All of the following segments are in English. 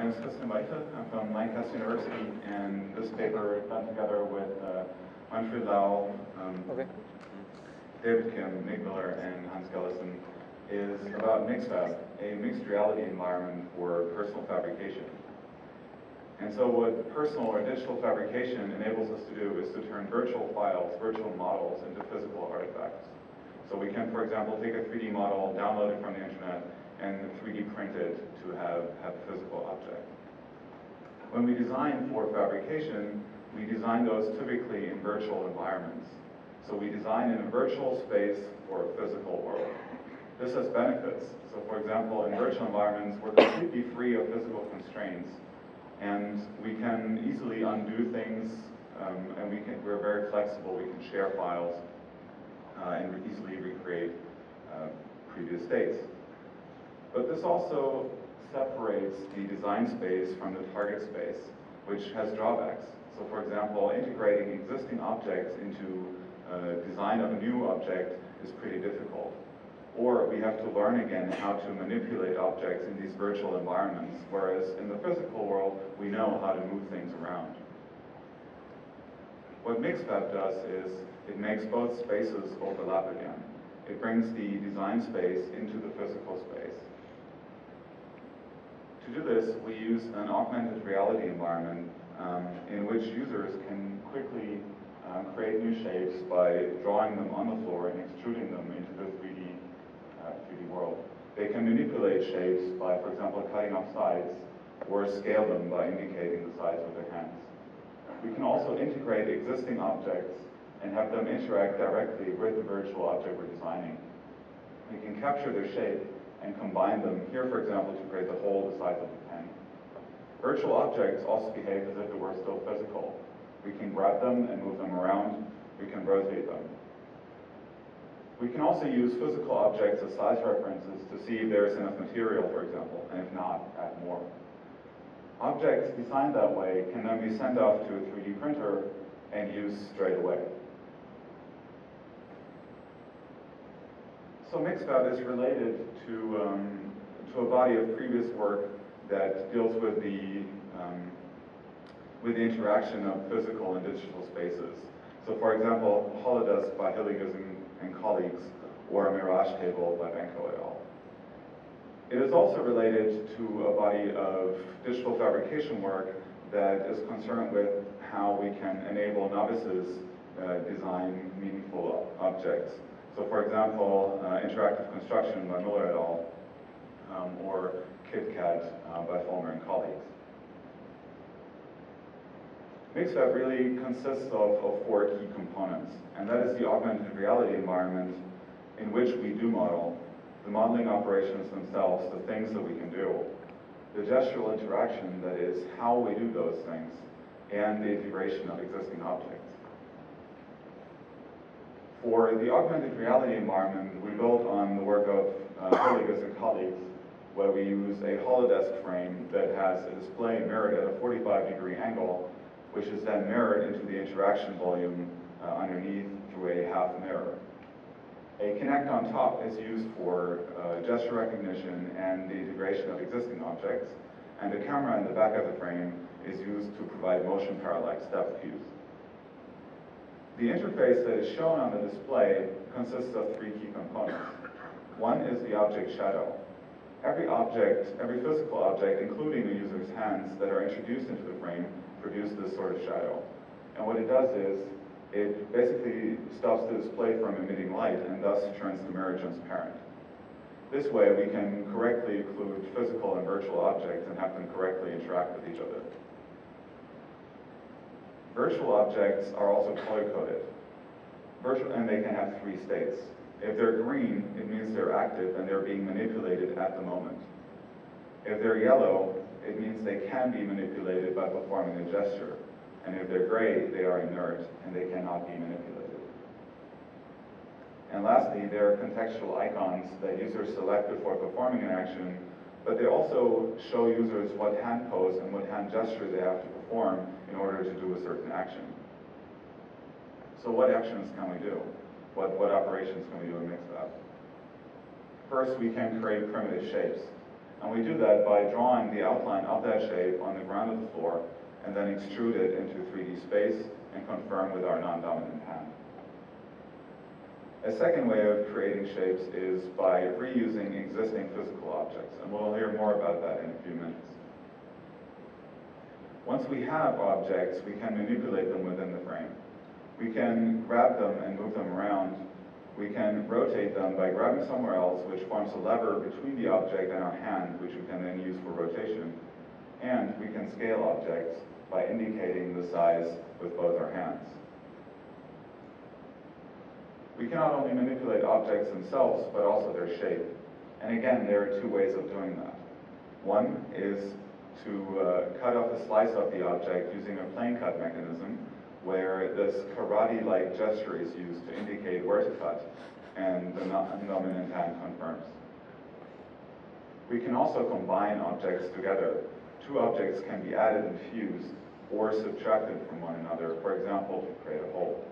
name is Christian Weite. I'm from Lancaster University, and this paper done together with Manfred Lau, David Kim, Nick Miller, and Hans Gellison is about MixFab, a mixed reality environment for personal fabrication. And so what personal or digital fabrication enables us to do is to turn virtual files, virtual models, into physical artifacts. So we can, for example, take a 3D model, download it from the internet, and 3D print it to have a physical object. When we design for fabrication, we design those typically in virtual environments. So we design in a virtual space for a physical world. This has benefits. So for example, in virtual environments, we're completely free of physical constraints, and we can easily undo things, and we're very flexible. We can share files and easily recreate previous states. But this also separates the design space from the target space, which has drawbacks. So for example, integrating existing objects into design of a new object is pretty difficult. Or we have to learn again how to manipulate objects in these virtual environments, whereas in the physical world, we know how to move things around. What MixFab does is it makes both spaces overlap again. It brings the design space into the physical space. To do this, we use an augmented reality environment in which users can quickly create new shapes by drawing them on the floor and extruding them into the 3D world. They can manipulate shapes by, for example, cutting off sides, or scale them by indicating the size with their hands. We can also integrate existing objects and have them interact directly with the virtual object we're designing. We can capture their shape and combine them, here for example, to create the hole the size of a pen. Virtual objects also behave as if they were still physical. We can grab them and move them around. We can rotate them. We can also use physical objects as size references to see if there is enough material, for example, and if not, add more. Objects designed that way can then be sent off to a 3D printer and used straight away. So MixFab is related to a body of previous work that deals with the interaction of physical and digital spaces. So for example, Holodesk by Hilliges and colleagues, or a Mirage table by Benko et al. It is also related to a body of digital fabrication work that is concerned with how we can enable novices design meaningful objects. So for example, interactive construction by Miller et al., or KitKat by Fulmer and colleagues. MixFab really consists of 4 key components, and that is the augmented reality environment in which we do model, the modeling operations themselves, the things that we can do, the gestural interaction, that is how we do those things, and the integration of existing objects. For the augmented reality environment, we built on the work of Hilliges and colleagues, where we use a holodesk frame that has a display mirrored at a 45-degree angle, which is then mirrored into the interaction volume underneath through a half mirror. A Kinect on top is used for gesture recognition and the integration of existing objects, and a camera in the back of the frame is used to provide motion parallax depth cues. The interface that is shown on the display consists of 3 key components. One is the object shadow. Every physical object, including the user's hands that are introduced into the frame, produce this sort of shadow. And what it does is, it basically stops the display from emitting light and thus turns the mirror transparent. This way we can correctly include physical and virtual objects and have them correctly interact with each other. Virtual objects are also color-coded, and they can have 3 states. If they're green, it means they're active and they're being manipulated at the moment. If they're yellow, it means they can be manipulated by performing a gesture. And if they're gray, they are inert and they cannot be manipulated. And lastly, there are contextual icons that users select before performing an action, but they also show users what hand pose and what hand gesture they have to perform in order to do a certain action. So what actions can we do? What operations can we do in MixFab? First, we can create primitive shapes. And we do that by drawing the outline of that shape on the ground of the floor and then extrude it into 3D space and confirm with our non-dominant hand. A second way of creating shapes is by reusing existing physical objects, and we'll hear more about that in a few minutes. Once we have objects, we can manipulate them within the frame. We can grab them and move them around. We can rotate them by grabbing somewhere else, which forms a lever between the object and our hand, which we can then use for rotation. And we can scale objects by indicating the size with both our hands. We can not only manipulate objects themselves, but also their shape. And again, there are two ways of doing that. One is to cut off a slice of the object using a plane cut mechanism, where this karate-like gesture is used to indicate where to cut, and the non-dominant hand confirms. We can also combine objects together. Two objects can be added and fused, or subtracted from one another, for example, to create a whole.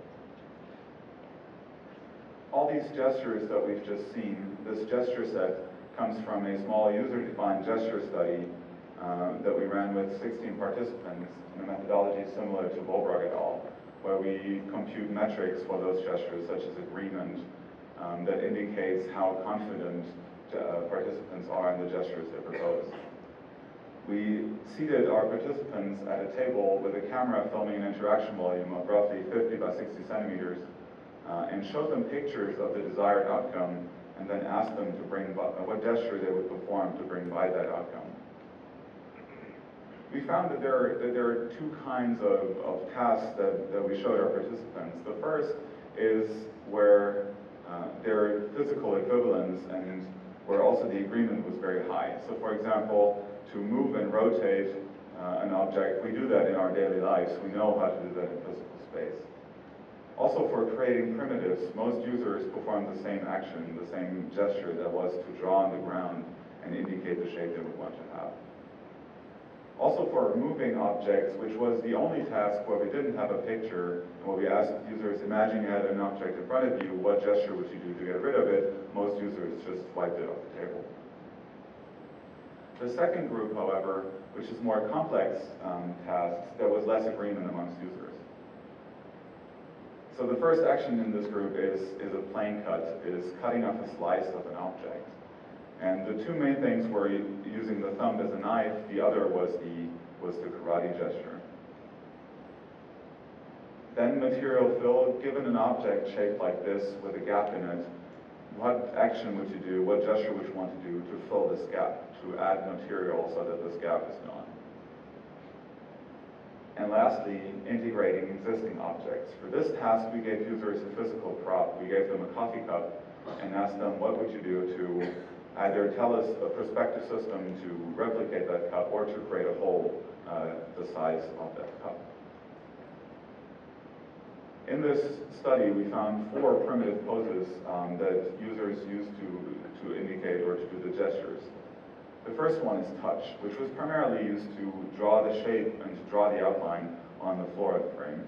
All these gestures that we've just seen, this gesture set comes from a small user-defined gesture study that we ran with 16 participants in a methodology similar to Volbrug et al., where we compute metrics for those gestures, such as agreement, that indicates how confident participants are in the gestures they propose. We seated our participants at a table with a camera filming an interaction volume of roughly 50 by 60 centimeters, and showed them pictures of the desired outcome, and then asked them to bring what gesture they would perform to bring by that outcome. We found that there are two kinds of tasks that we showed our participants. The first is where there are physical equivalents and where also the agreement was very high. So for example, to move and rotate an object, we do that in our daily lives. We know how to do that in physical space. Also for creating primitives, most users perform the same action, the same gesture that was to draw on the ground and indicate the shape they would want to have. Also for removing objects, which was the only task where we didn't have a picture, and where we asked users, imagine you had an object in front of you, what gesture would you do to get rid of it? Most users just wiped it off the table. The second group, however, which is more complex tasks, there was less agreement amongst users. So the first action in this group is a plane cut, is cutting off a slice of an object. And the two main things were using the thumb as a knife, the other was the karate gesture. Then material fill, given an object shaped like this with a gap in it, what action would you do, what gesture would you want to do to fill this gap, to add material so that this gap is gone? And lastly, integrating existing objects. For this task, we gave users a physical prop. We gave them a coffee cup and asked them, what would you do to either tell us a perspective system to replicate that cup or to create a hole the size of that cup. In this study, we found 4 primitive poses that users used to indicate or to do the gestures. The first one is touch, which was primarily used to draw the shape and to draw the outline on the floor of the frame.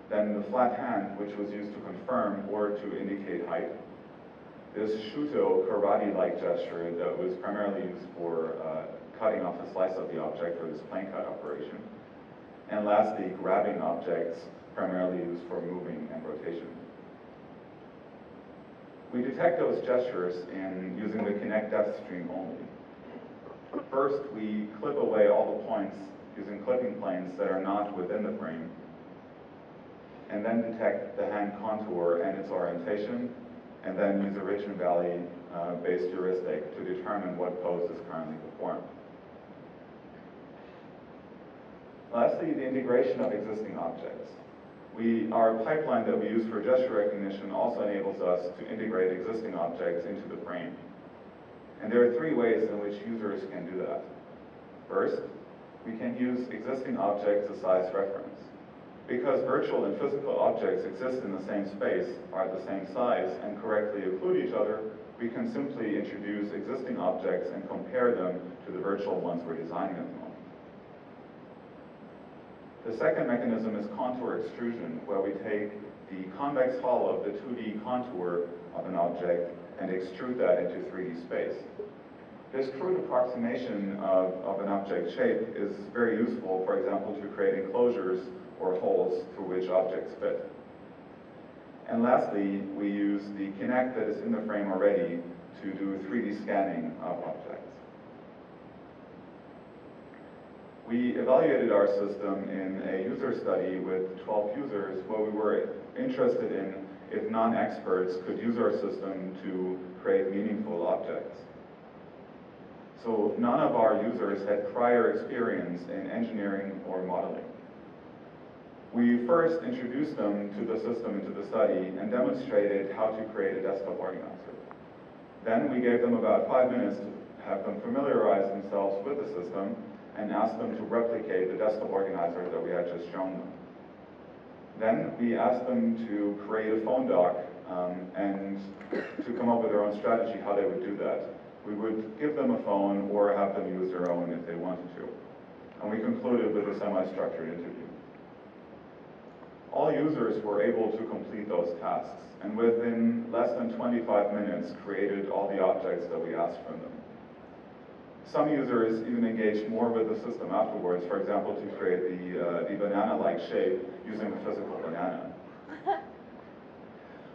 Then the flat hand, which was used to confirm or to indicate height. This shuto karate-like gesture that was primarily used for cutting off a slice of the object for this plane cut operation. And lastly, grabbing objects, primarily used for moving and rotation. We detect those gestures in using the Kinect depth stream only. First, we clip away all the points using clipping planes that are not within the frame, and then detect the hand contour and its orientation, and then use a ridge and valley based heuristic to determine what pose is currently performed. Lastly, the integration of existing objects. Our pipeline that we use for gesture recognition also enables us to integrate existing objects into the frame. And there are 3 ways in which users can do that. First, we can use existing objects as size reference. Because virtual and physical objects exist in the same space, are the same size, and correctly include each other, we can simply introduce existing objects and compare them to the virtual ones we're designing at the moment. The second mechanism is contour extrusion, where we take the convex hull of the 2D contour of an object and extrude that into 3D space. This crude approximation of an object shape is very useful, for example, to create enclosures or holes through which objects fit. And lastly, we use the Kinect that is in the frame already to do 3D scanning of objects. We evaluated our system in a user study with 12 users where we were interested in if non-experts could use our system to create meaningful objects. So none of our users had prior experience in engineering or modeling. We first introduced them to the system, into the study, and demonstrated how to create a desktop organizer. Then we gave them about 5 minutes to have them familiarize themselves with the system and asked them to replicate the desktop organizer that we had just shown them. Then we asked them to create a phone dock and to come up with their own strategy how they would do that. We would give them a phone or have them use their own if they wanted to. And we concluded with a semi-structured interview. All users were able to complete those tasks, and within less than 25 minutes created all the objects that we asked from them. Some users even engaged more with the system afterwards, for example, to create the banana-like shape using a physical banana.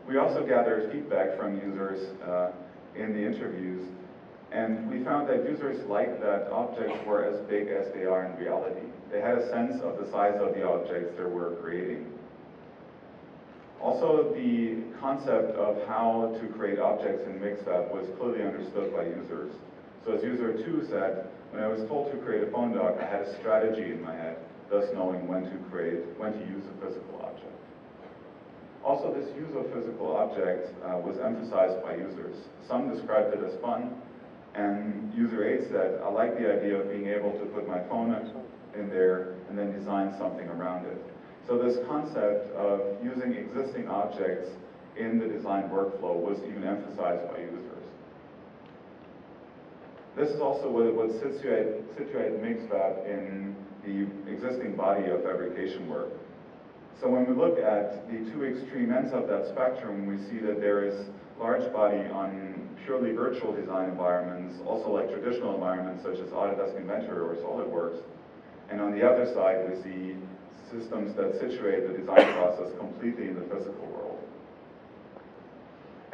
We also gathered feedback from users in the interviews, and we found that users liked that objects were as big as they are in reality. They had a sense of the size of the objects they were creating. Also, the concept of how to create objects in MixFab was clearly understood by users. So as user 2 said, when I was told to create a phone dock, I had a strategy in my head, thus knowing when to use a physical object. Also, this use of physical objects was emphasized by users. Some described it as fun, and user 8 said, I like the idea of being able to put my phone in there and then design something around it. So this concept of using existing objects in the design workflow was even emphasized by users. This is also what would situate MixFab in the existing body of fabrication work. So when we look at the two extreme ends of that spectrum, we see that there is large body on purely virtual design environments, also like traditional environments such as Autodesk Inventor or SolidWorks. And on the other side, we see systems that situate the design process completely in the physical world.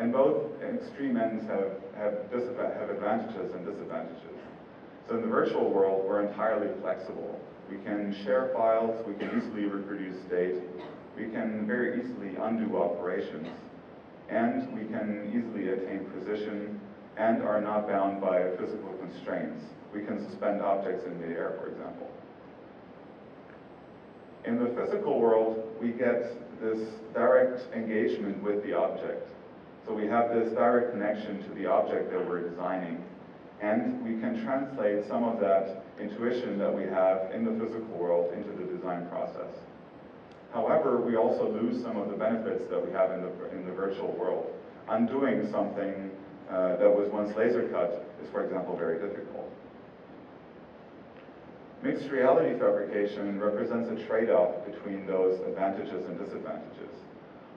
And both extreme ends have advantages and disadvantages. So in the virtual world, we're entirely flexible. We can share files, we can easily reproduce state, we can very easily undo operations, and we can easily attain precision and are not bound by physical constraints. We can suspend objects in midair, for example. In the physical world, we get this direct engagement with the object. So we have this direct connection to the object that we're designing, and we can translate some of that intuition that we have in the physical world into the design process. However, we also lose some of the benefits that we have in the virtual world. Undoing something that was once laser cut is, for example, very difficult. Mixed reality fabrication represents a trade-off between those advantages and disadvantages.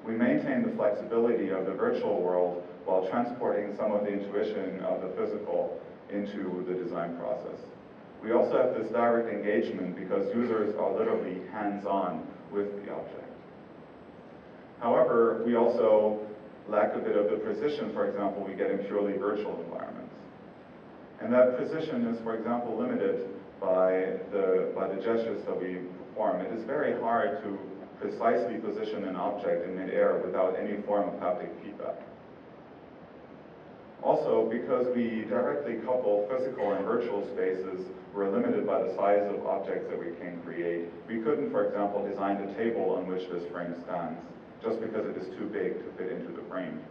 We maintain the flexibility of the virtual world while transporting some of the intuition of the physical into the design process. We also have this direct engagement because users are literally hands-on with the object. However, we also lack a bit of the precision, for example, we get in purely virtual environments. And that precision is, for example, limited by the gestures that we perform. It is very hard to precisely position an object in midair without any form of haptic feedback. Also, because we directly couple physical and virtual spaces, we're limited by the size of objects that we can create. We couldn't, for example, design the table on which this frame stands, just because it is too big to fit into the frame.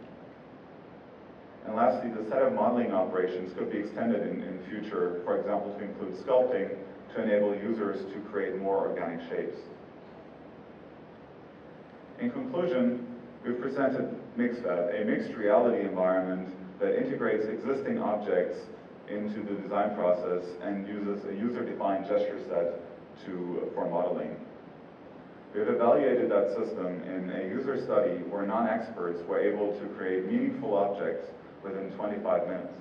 And lastly, the set of modeling operations could be extended in future, for example, to include sculpting, to enable users to create more organic shapes. In conclusion, we've presented MixFab, a mixed reality environment that integrates existing objects into the design process and uses a user-defined gesture set for modeling. We've evaluated that system in a user study where non-experts were able to create meaningful objects within 25 minutes.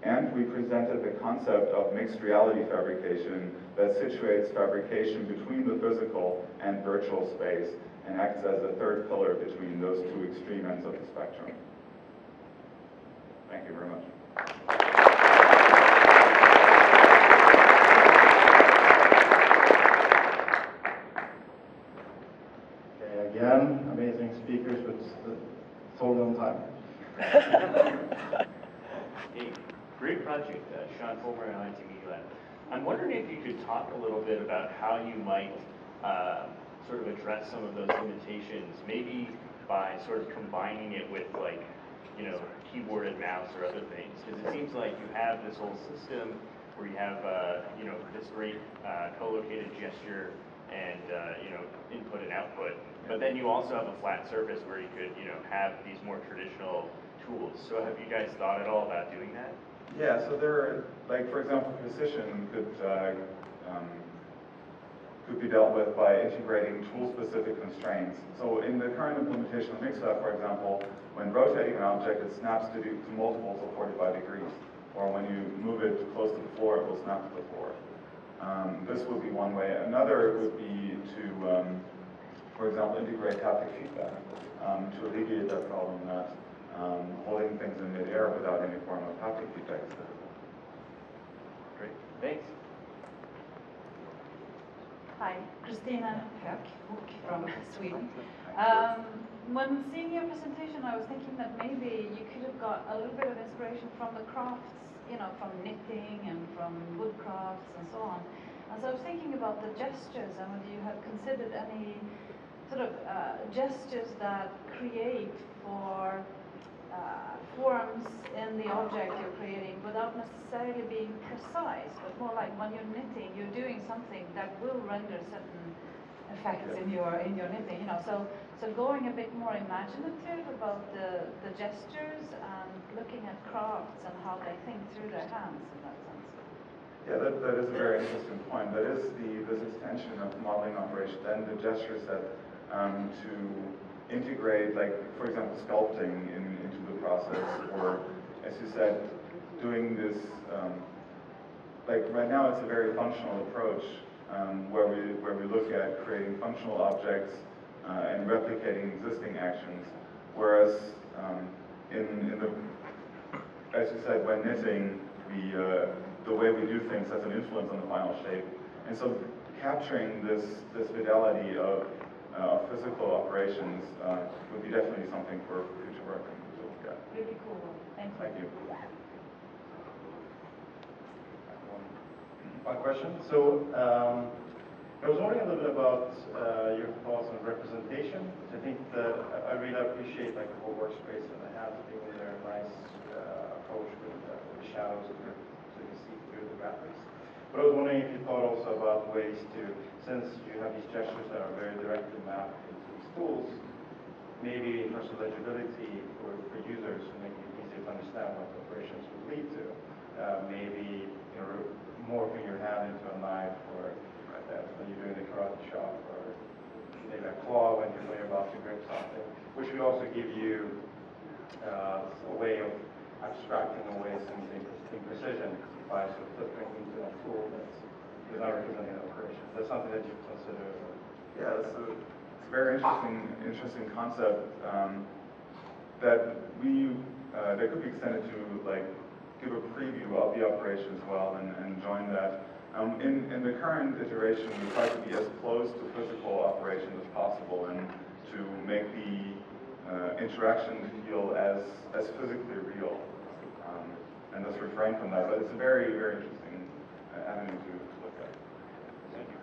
And we presented the concept of mixed reality fabrication that situates fabrication between the physical and virtual space and acts as a third pillar between those two extreme ends of the spectrum. Thank you very much. Okay, again, amazing speakers with sold on time. Hey, great project, Sean Fulmer and IT Media Lab. I'm wondering if you could talk a little bit about how you might sort of address some of those limitations, maybe by sort of combining it with, like, you know, keyboard and mouse or other things, because it seems like you have this whole system where you have, you know, this great co-located gesture and, you know, input and output, but then you also have a flat surface where you could, you know, have these more traditional tools. So have you guys thought at all about doing that? Yeah, so there are, like, for example, precision could be dealt with by integrating tool-specific constraints. So in the current implementation of MixFab, for example, when rotating an object, it snaps to multiples of 45 degrees. Or when you move it close to the floor, it will snap to the floor. This would be one way. Another would be to, for example, integrate haptic feedback to alleviate that problem that holding things in midair without any form of haptic feedback is difficult. Great, thanks. Hi, Christina Höök from Sweden. When seeing your presentation, I was thinking that maybe you could have got a little bit of inspiration from the crafts, you know, from knitting and from wood crafts and so on. And so I was thinking about the gestures and whether you have considered any sort of gestures that create for forms in the object you're creating without necessarily being precise, but more like when you're knitting, you're doing something that will render certain effects in your knitting, you know. So going a bit more imaginative about the gestures and looking at crafts and how they think through their hands in that sense. Yeah, that is a very interesting point. That is this extension of modeling operations and the gesture set to integrate, like, for example, sculpting into the process, or, as you said, doing this, like right now it's a very functional approach where we look at creating functional objects and replicating existing actions, whereas as you said, when knitting, the way we do things has an influence on the final shape, and so capturing this fidelity of physical operations would be definitely something for future work to look at. Really cool. Thank you. Thank you. One question. So I was wondering a little bit about your thoughts on representation, which I think that I really appreciate, like the whole workspace and the hands being there, nice approach with the shadows so you can see through the graphics. But I was wondering if you thought also about ways to, since you have these gestures that are very directly mapped into these tools, maybe in terms of legibility for users to make it easier to understand what the operations would lead to. Maybe, you know, morphing your hand into a knife, or when you're doing the karate chop, or maybe a claw when you're about to grip something, which would also give you a way of abstracting away some imprecision by sort of flipping into a tool that's not representing an operation. That's something that you consider. Yeah, it's a very interesting concept that could be extended to, like, give a preview of the operation as well and join that. In the current iteration, we try to be as close to physical operations as possible and to make the interaction feel as physically real. And thus refrain from that, but it's a very, very interesting avenue to look at. Thank you.